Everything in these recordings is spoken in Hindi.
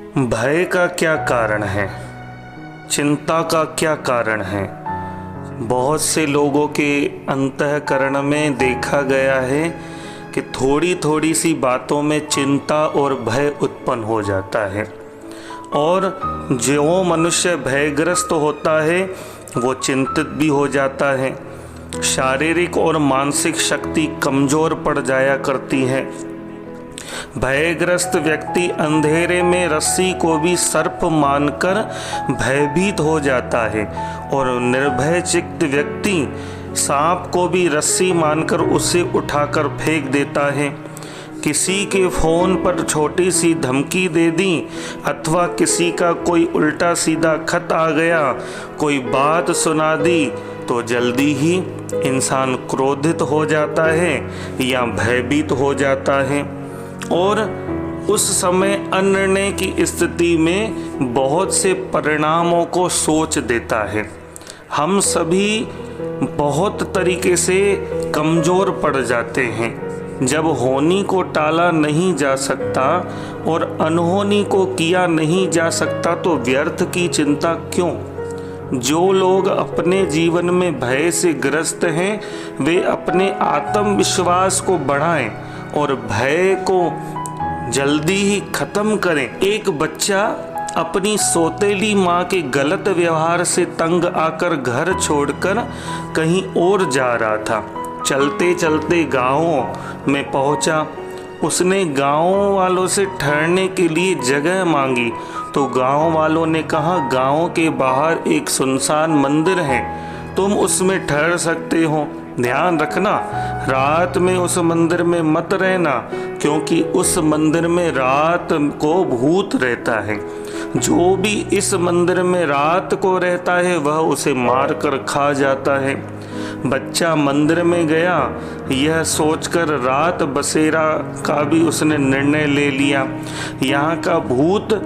भय का क्या कारण है? चिंता का क्या कारण है? बहुत से लोगों के अंतःकरण में देखा गया है कि थोड़ी थोड़ी सी बातों में चिंता और भय उत्पन्न हो जाता है, और जो मनुष्य भयग्रस्त होता है वो चिंतित भी हो जाता है। शारीरिक और मानसिक शक्ति कमज़ोर पड़ जाया करती है। भयग्रस्त व्यक्ति अंधेरे में रस्सी को भी सर्प मानकर भयभीत हो जाता है, और निर्भय चित्त व्यक्ति सांप को भी रस्सी मानकर उसे उठाकर फेंक देता है। किसी के फ़ोन पर छोटी सी धमकी दे दी अथवा किसी का कोई उल्टा सीधा खत आ गया, कोई बात सुना दी, तो जल्दी ही इंसान क्रोधित हो जाता है या भयभीत हो जाता है, और उस समय अनिर्णय की स्थिति में बहुत से परिणामों को सोच देता है। हम सभी बहुत तरीके से कमज़ोर पड़ जाते हैं। जब होनी को टाला नहीं जा सकता और अनहोनी को किया नहीं जा सकता तो व्यर्थ की चिंता क्यों? जो लोग अपने जीवन में भय से ग्रस्त हैं वे अपने आत्मविश्वास को बढ़ाएं और भय को जल्दी ही ख़त्म करें। एक बच्चा अपनी सौतेली माँ के गलत व्यवहार से तंग आकर घर छोड़कर कहीं और जा रहा था। चलते चलते गाँव में पहुँचा। उसने गाँव वालों से ठहरने के लिए जगह मांगी तो गाँव वालों ने कहा, गाँव के बाहर एक सुनसान मंदिर है, तुम उसमें ठहर सकते हो। ध्यान रखना, रात में उस मंदिर में मत रहना, क्योंकि उस मंदिर में रात को भूत रहता है। जो भी इस मंदिर में रात को रहता है वह उसे मार कर खा जाता है। बच्चा मंदिर में गया, यह सोचकर रात बसेरा का भी उसने निर्णय ले लिया, यहाँ का भूत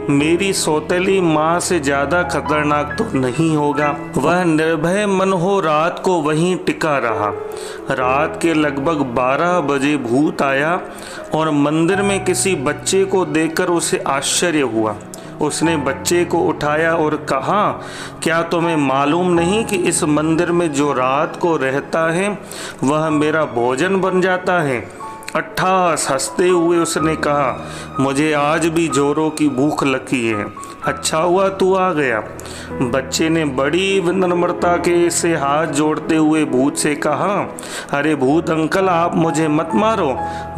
मेरी सौतेली माँ से ज़्यादा खतरनाक तो नहीं होगा। वह निर्भय मन हो रात को वहीं टिका रहा। रात के लगभग 12 बजे भूत आया और मंदिर में किसी बच्चे को देखकर उसे आश्चर्य हुआ। उसने बच्चे को उठाया और कहा, क्या तुम्हें मालूम नहीं कि इस मंदिर में जो रात को रहता है वह मेरा भोजन बन जाता है? अट्ठास हंसते हुए उसने कहा, मुझे आज भी जोरों की भूख लगी है, अच्छा हुआ तू आ गया। बच्चे ने बड़ी विनम्रता के से हाथ जोड़ते हुए भूत से कहा, अरे भूत अंकल, आप मुझे मत मारो,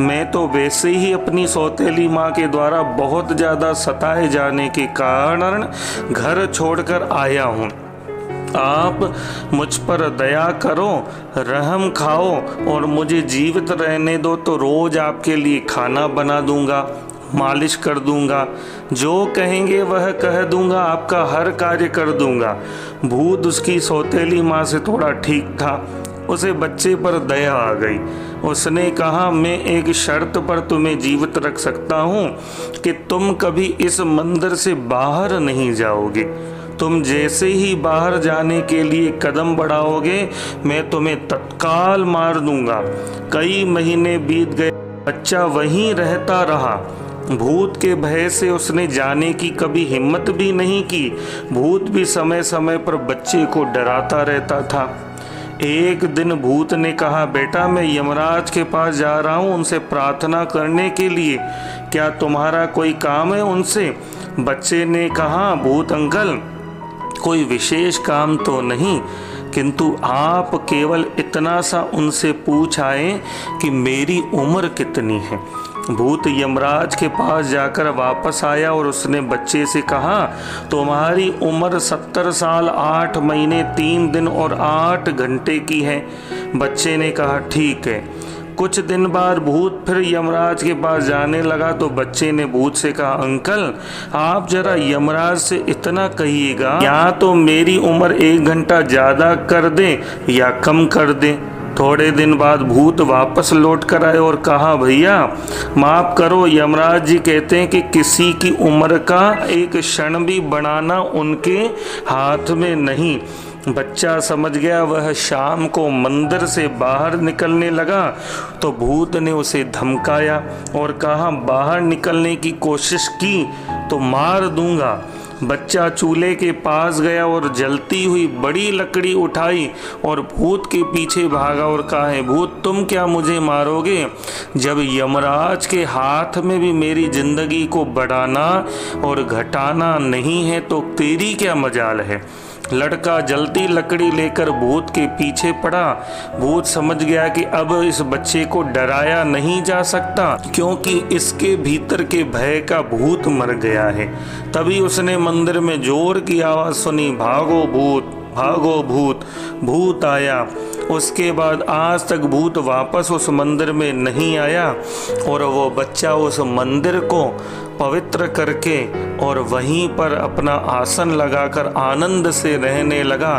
मैं तो वैसे ही अपनी सौतेली माँ के द्वारा बहुत ज़्यादा सताए जाने के कारण घर छोड़कर आया हूँ। आप मुझ पर दया करो, रहम खाओ और मुझे जीवित रहने दो, तो रोज़ आपके लिए खाना बना दूंगा, मालिश कर दूंगा, जो कहेंगे वह कह दूंगा, आपका हर कार्य कर दूंगा। भूत उसकी सौतेली माँ से थोड़ा ठीक था, उसे बच्चे पर दया आ गई। उसने कहा, मैं एक शर्त पर तुम्हें जीवित रख सकता हूँ कि तुम कभी इस मंदिर से बाहर नहीं जाओगे। तुम जैसे ही बाहर जाने के लिए कदम बढ़ाओगे मैं तुम्हें तत्काल मार दूंगा। कई महीने बीत गए, बच्चा वहीं रहता रहा। भूत के भय से उसने जाने की कभी हिम्मत भी नहीं की। भूत भी समय समय पर बच्चे को डराता रहता था। एक दिन भूत ने कहा, बेटा मैं यमराज के पास जा रहा हूँ उनसे प्रार्थना करने के लिए, क्या तुम्हारा कोई काम है उनसे? बच्चे ने कहा, भूत अंकल, कोई विशेष काम तो नहीं, किंतु आप केवल इतना सा उनसे पूछ आए कि मेरी उम्र कितनी है। भूत यमराज के पास जाकर वापस आया और उसने बच्चे से कहा, तुम्हारी उम्र 70 साल 8 महीने 3 दिन और 8 घंटे की है। बच्चे ने कहा, ठीक है। कुछ दिन बाद भूत फिर यमराज के पास जाने लगा तो बच्चे ने भूत से कहा, अंकल आप जरा यमराज से इतना कहिएगा, या तो मेरी उम्र 1 घंटा ज़्यादा कर दें या कम कर दें। थोड़े दिन बाद भूत वापस लौट कर आए और कहा, भैया माफ़ करो, यमराज जी कहते हैं कि किसी की उम्र का एक क्षण भी बढ़ाना उनके हाथ में नहीं। बच्चा समझ गया। वह शाम को मंदिर से बाहर निकलने लगा तो भूत ने उसे धमकाया और कहा, बाहर निकलने की कोशिश की तो मार दूंगा। बच्चा चूल्हे के पास गया और जलती हुई बड़ी लकड़ी उठाई और भूत के पीछे भागा और कहा, है भूत तुम क्या मुझे मारोगे? जब यमराज के हाथ में भी मेरी जिंदगी को बढ़ाना और घटाना नहीं है तो तेरी क्या मजाल है। लड़का जलती लकड़ी लेकर भूत के पीछे पड़ा। भूत समझ गया कि अब इस बच्चे को डराया नहीं जा सकता, क्योंकि इसके भीतर के भय का भूत मर गया है। तभी उसने मंदिर में जोर की आवाज सुनी, भागो भूत, भागो भूत। भूत आया। उसके बाद आज तक भूत वापस उस मंदिर में नहीं आया और वो बच्चा उस मंदिर को पवित्र करके और वहीं पर अपना आसन लगाकर आनंद से रहने लगा।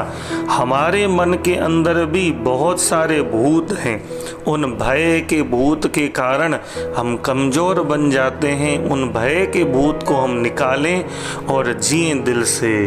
हमारे मन के अंदर भी बहुत सारे भूत हैं। उन भय के भूत के कारण हम कमज़ोर बन जाते हैं। उन भय के भूत को हम निकालें और जिएं दिल से।